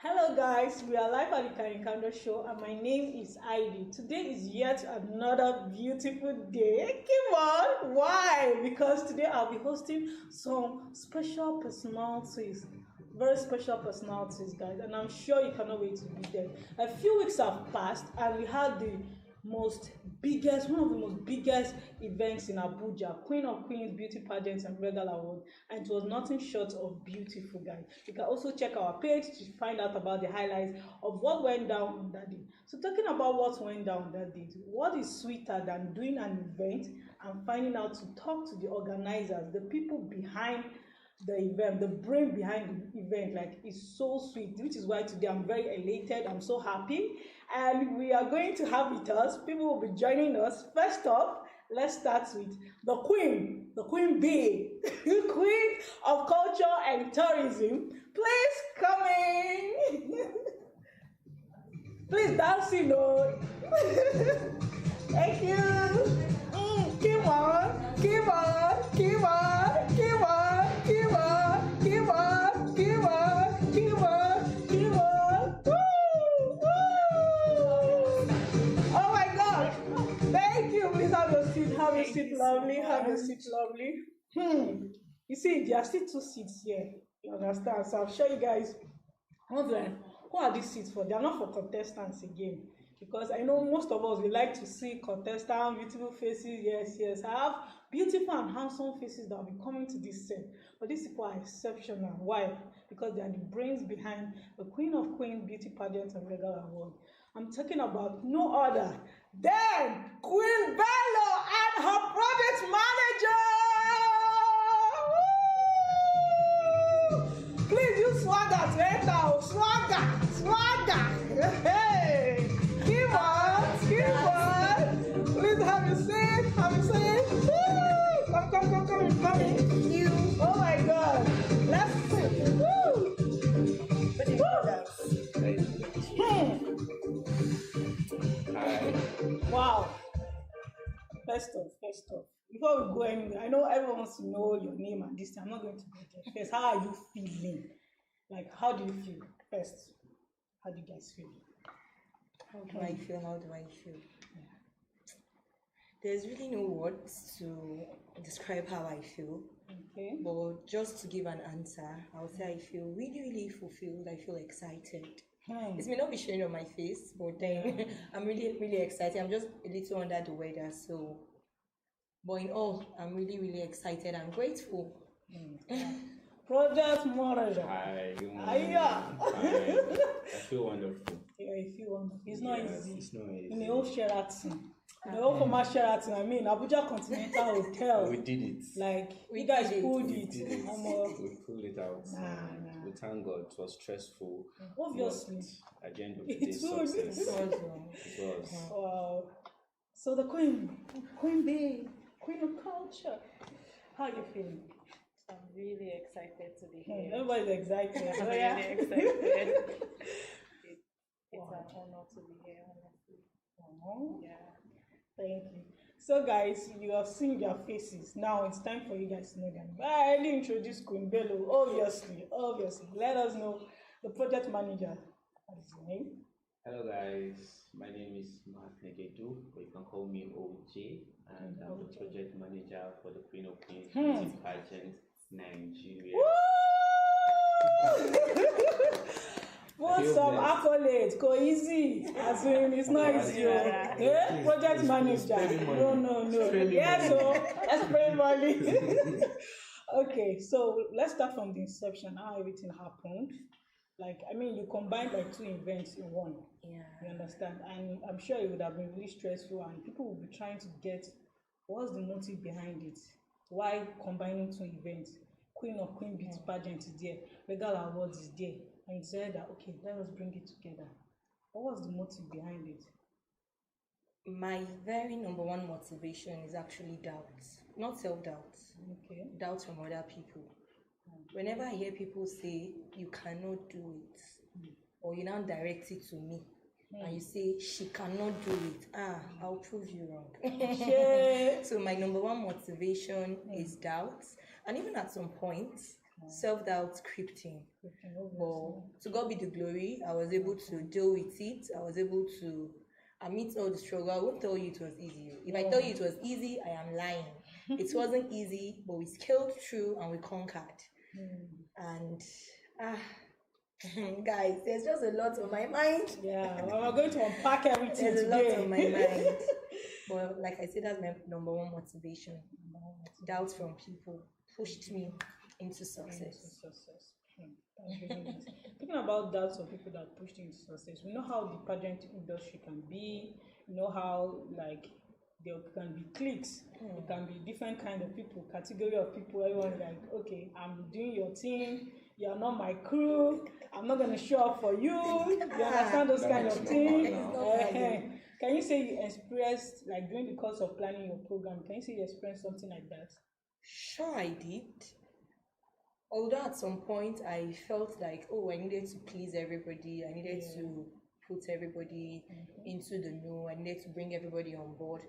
Hello guys, we are live at the Karen Kando show and my name is Heidi. Today is yet another beautiful day. Come on, why? Because today I'll be hosting some special personalities. Very special personalities, guys, and I'm sure you cannot wait to be there. A few weeks have passed and we had one of the most biggest events in Abuja, Queen of Queens Beauty Pageant and Regal Award, and it was nothing short of beautiful, guys. You can also check our page to find out about the highlights of what went down on that day. So talking about what went down that day, what is sweeter than doing an event and finding out to talk to the organizers, the people behind the event, the brain behind the event. Like, it's so sweet, which is why today I'm very elated. I'm so happy, and we are going to have with us people will be joining us. First up, let's start with the queen bee, queen of culture and tourism. Please come in. Please dance, you know. Thank you. Keep on, keep on, keep on, keep on, keep on, keep on, keep on, keep on, keep on. Woo! Woo! Oh my God! Thank you. Please have your seat. Have your seat, lovely. Have your seat, lovely. You see, there are still two seats here. You understand? So I'll show you guys. Who are these seats for? They are not for contestants again. Because I know most of us, we like to see contestants, beautiful faces. Yes, yes. I have beautiful and handsome faces that will be coming to this set. But these people are exceptional. Why? Because they are the brains behind the Queen of Queens Beauty Pageant and Regal Award. I'm talking about no other than Queen Bello and her project manager. Woo! Please use swagger to enter. Swagger. Hey. Keep on. Please have a seat. Woo! Come in. Thank you. Oh my God. Let's see. Woo! Wow. First off. Before we go anywhere, I know everyone wants to know your name and this time. I'm not going to go there. First, how are you feeling? Like, how do you feel? First, how do you guys feel? How do I feel? Yeah. There's really no words to describe how I feel. Okay. But just to give an answer, I would say I feel really, really fulfilled. I feel excited. It may not be showing on my face, but then I'm really, really excited. I'm just a little under the weather. But in all, I'm really, really excited and grateful. Project manager. I feel wonderful. Yeah, you feel wonderful. It's not easy. It's not easy. In the old Sheraton. The old former Sheraton, Abuja Continental Hotel. We did it. Like, we guys pulled it. We pulled it out. Nah. We thank God. It was stressful. Obviously. But at the end of the day, success. It was. Wow. So the Queen Bee, Queen of Culture. How are you feeling? I'm really excited to be here. Everybody's excited. I'm really excited. It's an honor to be here, honestly. Yeah. Thank you. So guys, you have seen their faces. Now it's time for you guys to know them. I already introduced Queen Bello. Obviously. Let us know the project manager. What is your name? Hello guys, my name is Mark Negedu, but you can call me OJ, and I'm the project manager for the Queen of Queens Beauty Pageant Nigeria. Want some accolades, go easy. As in, it's not easy. Project manager. No. Yes, so let's pray money. Okay, so let's start from the inception, how everything happened. Like, you combined like two events in one. Yeah. You understand? And I'm sure it would have been really stressful, and people will be trying to get what's the motive behind it. Why combining two events? Queen of Queen Beauty Pageant is there, Regal Awards is there, and you said that okay, let us bring it together. What was the motive behind it? My very number one motivation is actually doubt, not self-doubt. Okay. Doubt from other people. Whenever I hear people say you cannot do it, or you now direct it to me, and you say she cannot do it, I'll prove you wrong. So my number one motivation is doubt, and even at some point self-doubt creeping. Obviously. But to God be the glory, I was able to deal with it. I was able to amidst all the struggle. I won't tell you it was easy. If I tell you it was easy, I am lying. It wasn't easy, but we scaled through and we conquered. And guys, there's just a lot on my mind. Yeah, well, we're going to unpack everything There's today. a lot on my mind. Well, like I said, that's my number one motivation. Doubts from people pushed me into success. That's really nice. Talking about doubts of people that pushed into success, we know how the pageant industry can be. You know how like there can be cliques. There can be different kind of people, category of people. Everyone like, okay, I'm doing your thing. You're not my crew. I'm not gonna show up for you. You understand those kind of things? Can you say you experienced, like during the course of planning your program, can you say you experienced something like that? Sure, I did. Although at some point I felt like, oh, I needed to please everybody. I needed to put everybody into the know. I needed to bring everybody on board.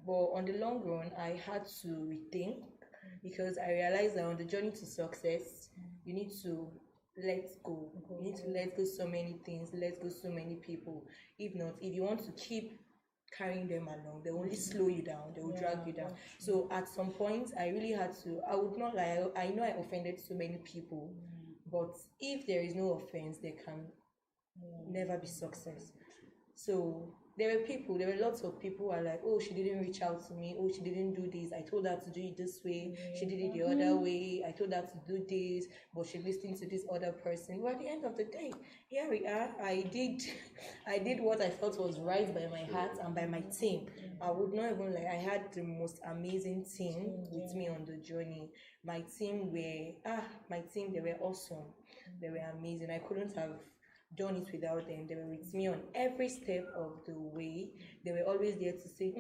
But on the long run, I had to rethink because I realized that on the journey to success, you need to let go. You need to let go so many things, let go so many people. If not, if you want to keep carrying them along, they will only slow you down, they will drag you down. So at some point I really had to, I would not lie, I know I offended so many people, but if there is no offense, there can never be success. So there were lots of people who are like, oh, she didn't reach out to me, oh, she didn't do this, I told her to do it this way, she did it the other way, I told her to do this, but she listened to this other person. But at the end of the day, here we are. I did what I felt was right by my heart and by my team. I would not even lie, I had the most amazing team with me on the journey. My team, they were awesome. They were amazing. I couldn't have done it without them. They were with me on every step of the way. They were always there to say,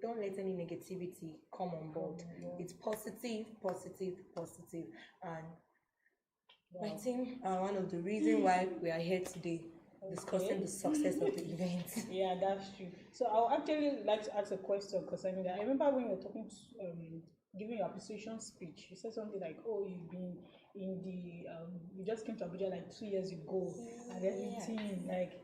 don't let any negativity come on board. It's positive, positive, positive. And my team are one of the reasons why we are here today discussing the success of the event. Yeah, that's true. So I would actually like to ask a question concerning that. I remember when you were talking giving your appreciation speech, you said something like, oh, you've been in the you just came to Abuja like 2 years ago and everything. Like,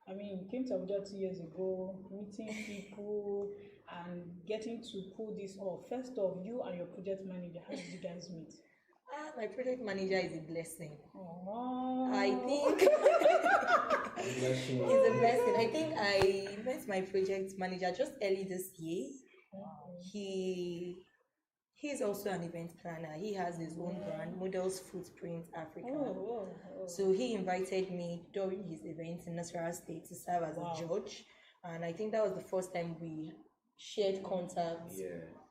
I mean, you came to Abuja 2 years ago, meeting people and getting to pull this off. First off, you and your project manager, how did you guys meet? My project manager is a blessing. Oh. I think it's a blessing. I think I met my project manager just early this year. He's also an event planner. He has his own brand, Models Footprint Africa. So he invited me during his event in Nasarawa State to serve as a judge. And I think that was the first time we shared contacts.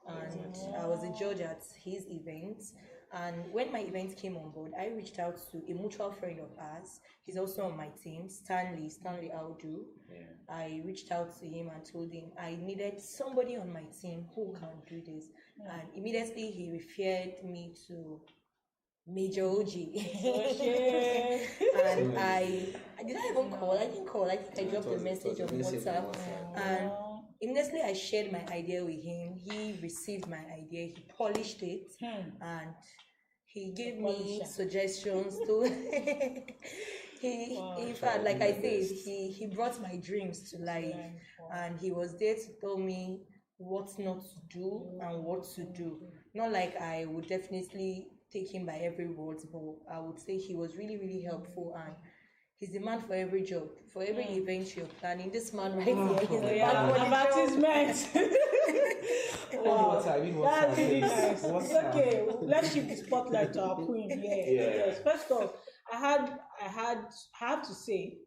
And I was a judge at his event. And when my event came on board, I reached out to a mutual friend of ours. He's also on my team, Stanley Audu. I reached out to him and told him I needed somebody on my team who can do this. And immediately he referred me to Major OG. And I did not even call. I didn't call. I think I dropped a message on WhatsApp. And immediately I shared my idea with him. He received my idea. He polished it. And he gave me suggestions to in fact, like I said, he brought my dreams to life. And he was there to tell me what not to do and what to do. Not like I would definitely take him by every word, but I would say he was really, really helpful. And he's the man for every job, for every event you're planning. This man right here, he's the man for advertisement. Wow, that's really nice. Okay, let's shift the spotlight to our queen. Yes. First off, I have to say,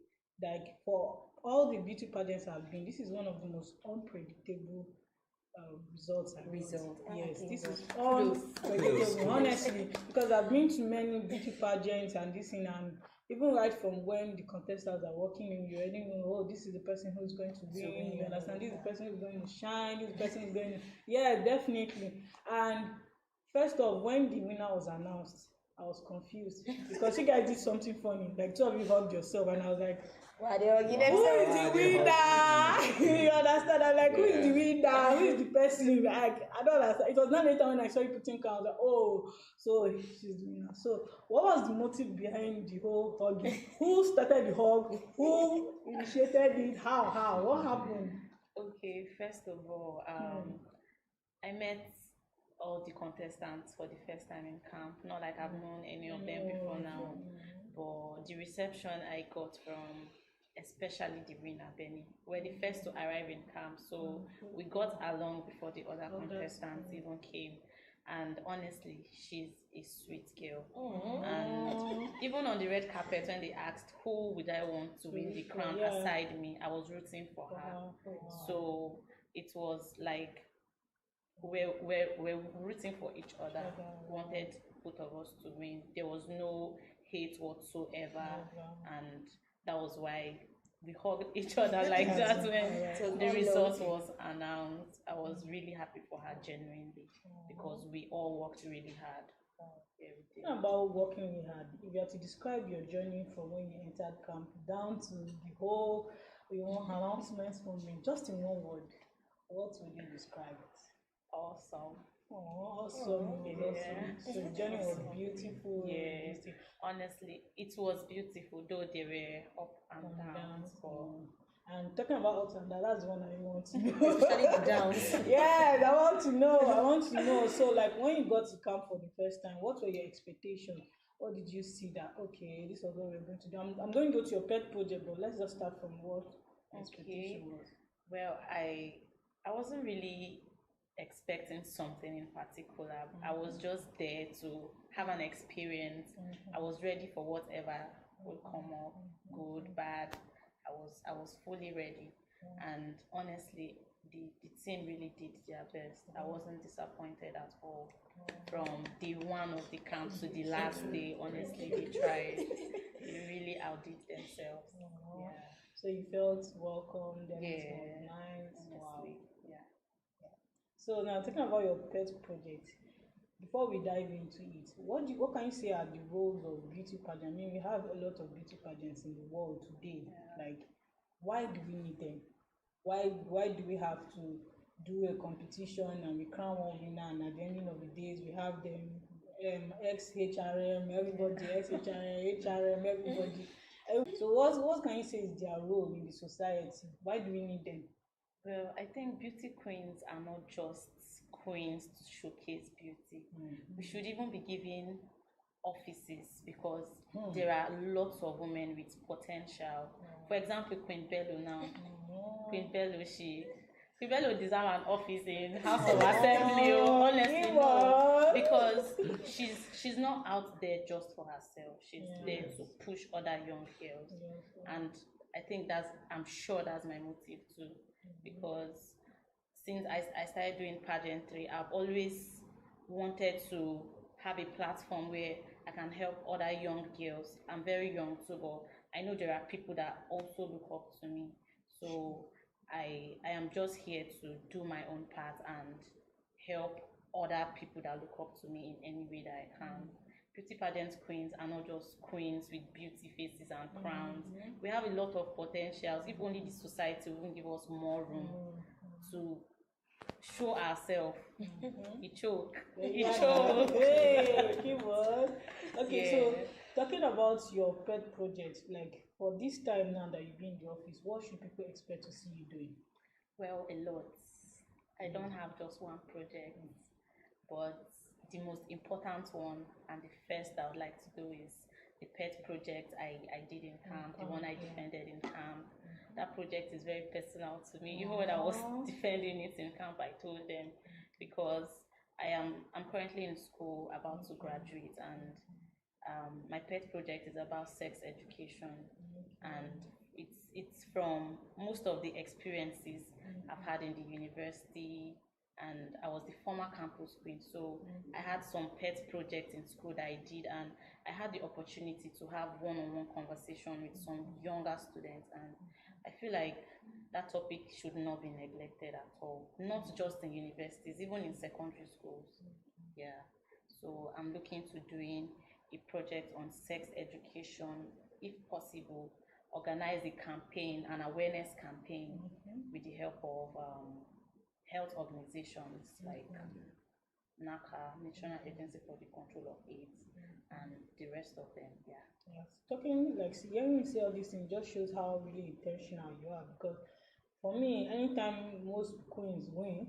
like, for all the beauty pageants I've been, this is one of the most unpredictable results. Yes, this is unpredictable, honestly, because I've been to many beauty pageants and this thing, and even right from when the contestants are walking in, you already know, oh, this is the person who's going to win. You understand? This is the person who's going to shine. This person is going to, definitely. And first off, when the winner was announced, I was confused because you guys did something funny. Like, two of you hugged yourself, and I was like, Why they hugging Who is themselves? the winner? You understand? I'm like, who is the winner? Who is the person? Like, I don't understand. It was not later when I saw you putting count. Like, oh, so she's the winner. So, what was the motive behind the whole hugging? Who started the hug? Who initiated it? How? What happened? Okay, first of all, I met all the contestants for the first time in camp. Not like I've known any of them before now, but the reception I got from especially the winner Benny were the first to arrive in camp, so we got along before the other contestants even came. And honestly, she's a sweet girl. And even on the red carpet, when they asked who would I want to win the crown aside me, I was rooting for her. So it was like we're rooting for each other. Wanted both of us to win. There was no hate whatsoever, and that was why we hugged each other like that when the result was announced. I was really happy for her genuinely because we all worked really hard. About working really hard, if you have to describe your journey from when you entered camp down to the whole announcements moment, just in one word, what would you describe it? Awesome. Awesome. Yeah. So the journey was beautiful. Yeah. Honestly, it was beautiful, though there were up and downs. And talking about ups and downs, that's the one I want to know. Especially the downs. Yes, I want to know. So, like, when you got to camp for the first time, what were your expectations? What did you see that, okay, this is what we're going to do? I'm going to go to your pet project, but let's just start from what expectation was. Well, I wasn't really expecting something in particular. I was just there to have an experience. I was ready for whatever would come up, good, bad. I was fully ready, and honestly, the team really did their best. I wasn't disappointed at all. From day one of the camp to the last day, honestly, they tried. They really outdid themselves. Yeah. So you felt welcome, then it was nice. Honestly, Wow. yeah. So now talking about your pet project, before we dive into it, what can you say are the roles of beauty pageant? I mean, we have a lot of beauty pageants in the world today. Like, why do we need them? Why do we have to do a competition and we crown one winner, and at the ending of the days we have them ex-HRM, everybody, ex-HRM, HRM, everybody. So what can you say is their role in the society? Why do we need them? Well, I think beauty queens are not just queens to showcase beauty. We should even be giving offices because there are lots of women with potential. For example, Queen Bello now. Queen Bello, Queen Bello deserves an office in House of Assembly. Honestly, no, because she's not out there just for herself. She's there to push other young girls, and I'm sure that's my motive too, because since I started doing pageantry, I've always wanted to have a platform where I can help other young girls. I'm very young too, but I know there are people that also look up to me. So I am just here to do my own part and help other people that look up to me in any way that I can. Beauty pageant queens are not just queens with beauty faces and crowns. We have a lot of potentials. If only the society will give us more room to show ourselves. You choke. Hey, keyword. Okay, so talking about your pet project, like for this time now that you've been in the office, what should people expect to see you doing? Well, a lot. I don't have just one project, but the most important one and the first I would like to do is the pet project I did in camp, the one I defended in camp. That project is very personal to me. Even when I was defending it in camp, I told them, because I'm currently in school, about to graduate, and my pet project is about sex education, and it's from most of the experiences I've had in the university, and I was the former campus queen, so I had some pet projects in school that I did, and I had the opportunity to have one-on-one conversation with some younger students, and I feel like that topic should not be neglected at all, not just in universities, even in secondary schools. Yeah, so I'm looking to doing a project on sex education, if possible. organize a campaign, an awareness campaign, with the help of health organizations like NACA, National Agency for the Control of AIDS, and the rest of them. Yeah. Yes. Talking like hearing you say all these things just shows how really intentional you are. Because for me, anytime most queens win,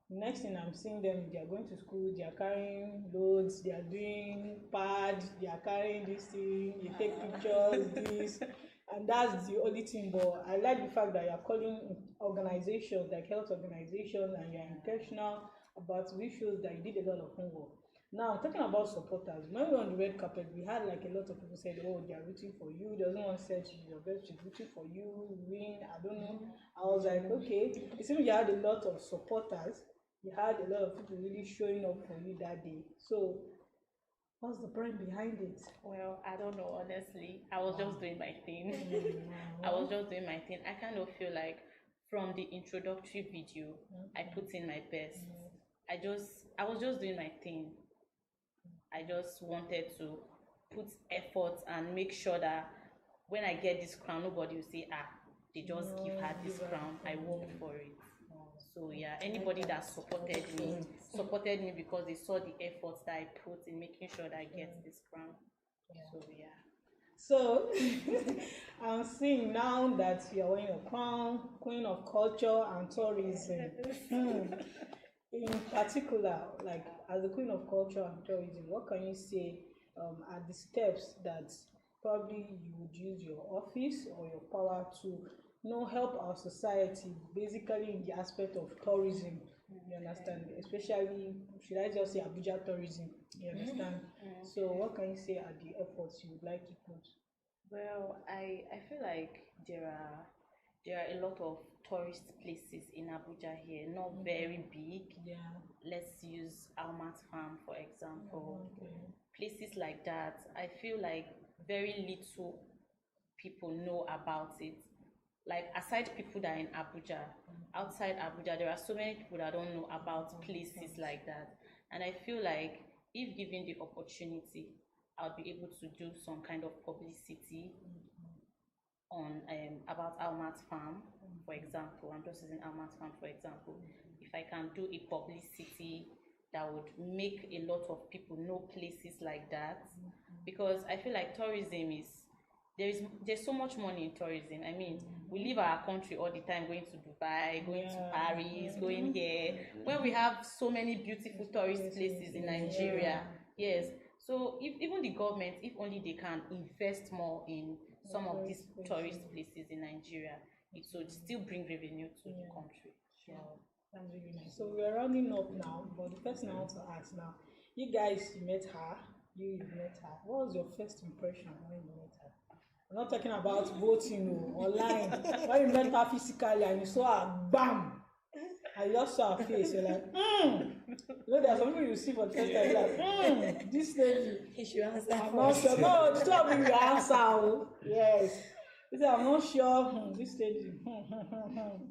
next thing I'm seeing them, they are going to school, they are carrying loads, they are doing pad, they are carrying this thing, they take pictures, this, and that's the only thing. But I like the fact that you are calling organizations like health organizations, and you are intentional about which shows that you did a lot of homework. Now, talking about supporters, when we were on the red carpet, we had like a lot of people said, "Oh, they are rooting for you. Doesn't want to say your best. She's rooting for you. Win. I don't know." I was like, okay. It seems you had a lot of supporters. You had a lot of people really showing up for you that day. So, what's the brain behind it? Well, I don't know, honestly. I was just doing my thing. I was just doing my thing. I kind of feel like from the introductory video, I put in my best. I was just doing my thing. I just wanted to put effort and make sure that when I get this crown, nobody will say, they just give her this crown. I worked for it. So yeah, anybody that supported me because they saw the effort that I put in making sure that I get this crown. So yeah. So I'm seeing now that you're wearing a crown, Queen of Culture and Tourism. In particular, like as the Queen of Culture and Tourism, what can you say are the steps that probably you would use your office or your power to help our society, basically in the aspect of tourism? You understand? Especially, should I just say Abuja tourism? You understand? So what can you say are the efforts you would like to put? Well, I feel like there are a lot of tourist places in Abuja here, not very big. Yeah. Let's use Almat Farm, for example. Places like that, I feel like very little people know about it. Like, aside people that are in Abuja, outside Abuja, there are so many people that don't know about places like that. And I feel like if given the opportunity, I'll be able to do some kind of publicity on about Almat Farm, for example. I'm just using Almat Farm for example. If I can do a publicity that would make a lot of people know places like that, because I feel like tourism is there's so much money in tourism. I mean, we leave our country all the time going to Dubai, going to Paris, going here, when we have so many beautiful tourist places in Nigeria. Yes. So if even the government, if only they can invest more in some of these tourist places in Nigeria, it would still bring revenue to the country. Sure. That's really nice. So we're rounding up now, but the person I want to ask now, you guys, you met her, you met her. What was your first impression when you met her? I'm not talking about voting or online. When you met her physically and you saw her, bam! I just saw her face, you're like, there's something you see for the first time, you're like, this lady. He should answer. I'm not sure. No, the two of you answer. Yes. He said, I'm not sure. This lady.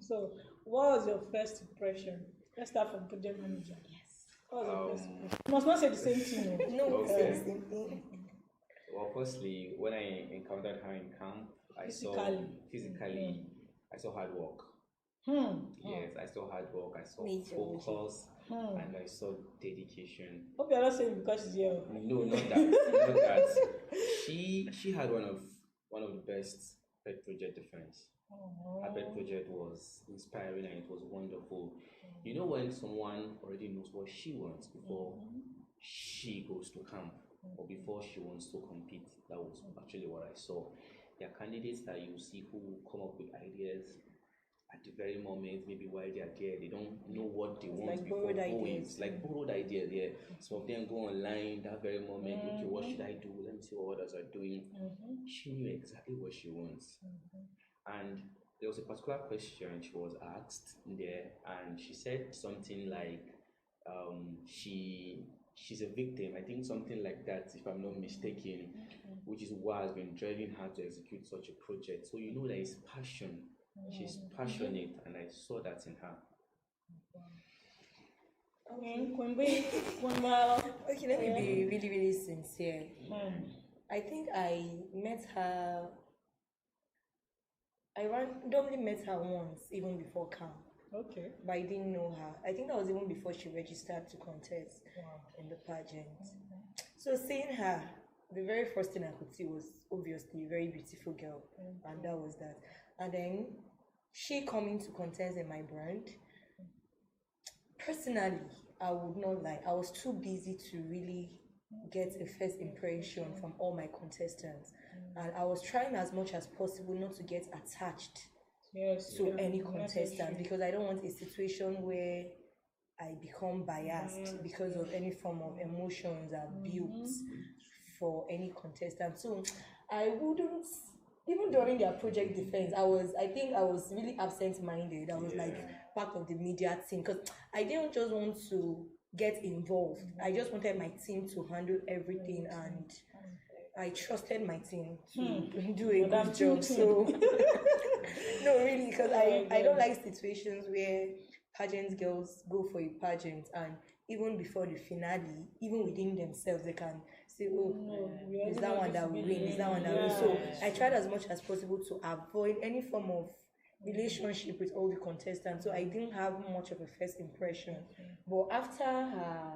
So, what was your first impression? Let's start from project manager. Yes. What was your first impression? You must not say the same thing. No, Okay. the same thing. Well, firstly, when I encountered her in camp, I saw hard work. Yes, I saw hard work, I saw focus, and I saw dedication. Hope you're not saying because she's here. No, not that. Not that. She had one of the best pet project defense. Her pet project was inspiring and it was wonderful. You know, when someone already knows what she wants before she goes to camp or before she wants to compete, that was actually what I saw. There are candidates that you see who come up with ideas at the very moment, maybe while they are there, they don't know what they want like before going. ideas. It's like borrowed ideas, yeah. Some of them go online that very moment, okay, what should I do? Let me see what others are doing. She knew exactly what she wants. And there was a particular question she was asked there, and she said something like, she's a victim, I think something like that, if I'm not mistaken, which is what has been driving her to execute such a project. So you know there is passion. She's passionate, and I saw that in her. Okay, let me be really, really sincere. I think I met her I randomly met her once, even before camp. Okay. But I didn't know her. I think that was even before she registered to contest in the pageant. So seeing her, the very first thing I could see was obviously a very beautiful girl, and that was that. And then she coming to contest in my brand. Personally, I would not lie. I was too busy to really get a first impression from all my contestants, and I was trying as much as possible not to get attached to any contestant, because I don't want a situation where I become biased because of any form of emotions I've built for any contestant. So I wouldn't, even during their project defense, I think I was really absent-minded. I was like part of the media team, because I didn't just want to get involved. I just wanted my team to handle everything, and I trusted my team to do a good job. So no, really, because I don't like situations where pageant girls go for a pageant, and even before the finale, even within themselves, they can say, oh, is that one that will win, is that one that will win. So I tried as much as possible to avoid any form of relationship with all the contestants, so I didn't have much of a first impression. But after her